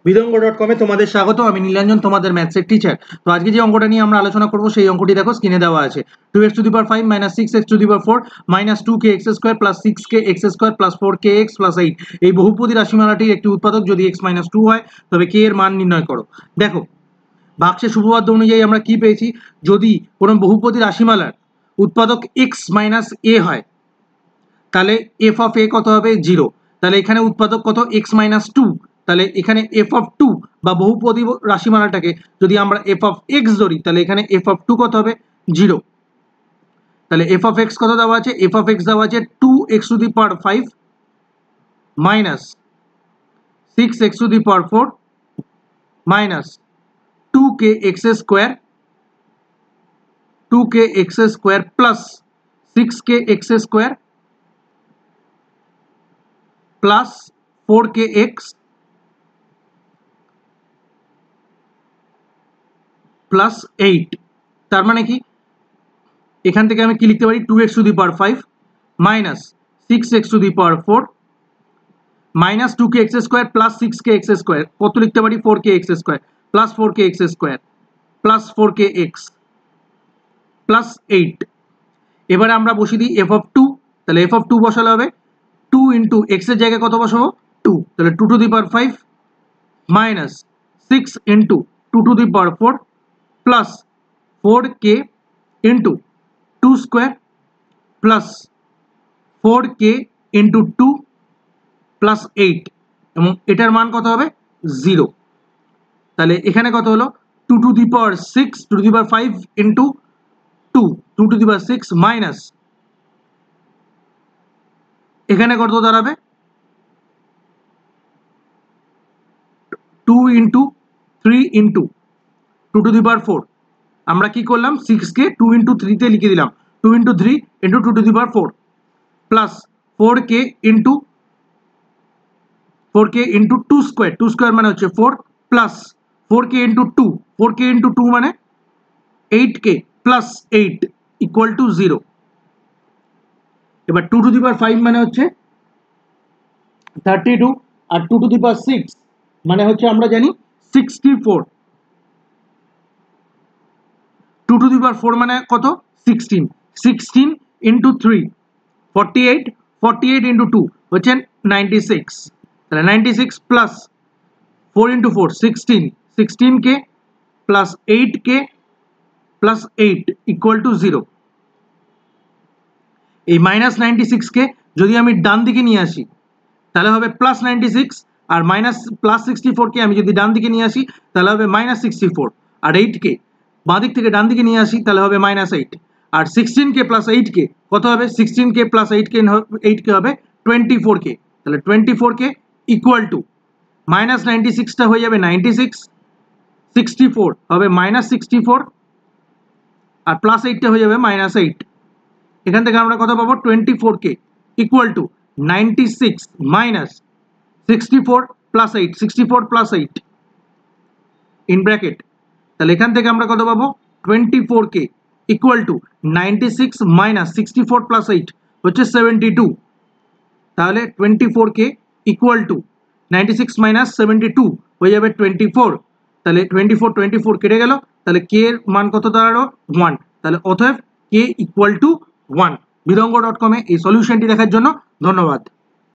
বিদঙ্গ.com এ তোমাদের স্বাগত। আমি নীলাঞ্জন, তোমাদের ম্যাথসের টিচার। তো আজকে যে অঙ্কটা নিয়ে আমরা আলোচনা করব সেই অঙ্কটি দেখো স্ক্রিনে দেওয়া আছে। 2x⁵ - 6x⁴ - 2kx² + 6kx² + 4kx + 8 এই বহুপদী রাশিমালাটির একটি উৎপাদক যদি x - 2 হয় তবে k এর মান নির্ণয় করো। দেখো ভাগশেষ উপপাদ্য অনুযায়ী আমরা কি পেয়েছি, যদি কোনো বহুপদী রাশিমালার উৎপাদক x - a হয় তাহলে f of a কত হবে 0। তাহলে এখানে উৎপাদক কত x - 2, তাহলে এখানে f of 2 বা বহুপদী রাশিমালাটাকে যদি আমরা f of x ধরি তাহলে এখানে f of 2 কত হবে 0। তাহলে f of x কত দেওয়া আছে, f of x দেওয়া আছে 2x⁵ minus 6x⁴ minus 2kx² plus 6kx² plus 4kx plus 8। তার মানে কি এখান থেকে আমি কি লিখতে পারি, 2x⁵ minus 6x⁴ minus 2kx² plus 6kx² কত লিখতে পারি 4kx² plus 4kx² plus 4kx plus 8। এবারে আমরা বসিয়ে দিই f of 2, তাহলে f of 2 বসালে হবে 2 into x এর জায়গায় কত বসাবো 2, তাহলে 2⁵ minus 6 into 2⁴ plus 4k into 2 square plus 4k into 2 plus 8 এবং এটার মান কত হবে 0। তাহলে এখানে কত হলো 2⁵ into 2 2⁵ minus এখানে কত দাঁড়াবে 2 into 3 into 2⁴। আমরা কি করলাম 6 কে 2 into 3 তে লিখে দিলাম, 2 into 3 into 2⁴ plus 4k into 2 square, 2 square মানে হচ্ছে 4 plus 4k into 2, 4k into 2 মানে 8k plus 8 equal to 0। এবার 2⁵ মানে হচ্ছে 32 আর 2⁵ মানে হচ্ছে আমরা জানি 64। 2⁵ মানে কত 16, 16 into 3 48, 48 into 2 হচ্ছে 96। তাহলে 96 plus 4 into 4 16, 16k plus 8k plus 8 equal to 0। এই -96 কে যদি আমি ডান দিকে নিয়ে আসি তাহলে হবে +96, আর +64 কে আমি যদি ডান দিকে নিয়ে আসি তাহলে হবে -64, আর 8 কে বাঁ দিক থেকে ডান দিকে নিয়ে আসি তাহলে হবে -8, আর 16k plus 8k কত হবে 16k plus 8k হবে 24k। তাহলে 24k equal to -96 টা হয়ে যাবে 96, 64 হবে -64 আর +8 টা হয়ে যাবে -8। এখান থেকে আমরা কত পাবো 24k equal to 96 minus 64 plus 8, 64 plus 8 in bracket। তাহলে এখান থেকে আমরা কত পাবো 24k equal to 96 minus 64 plus 8 হচ্ছে 72। তাহলে 24k equal to 96 minus 72 হয়ে যাবে 24। তাহলে 24 কেটে গেল, তাহলে k এর মান কত দাঁড়ালো 1। তাহলে অতএব k equal to 1। বিদঙ্গ.com এ এই সলিউশনটি দেখার জন্য ধন্যবাদ।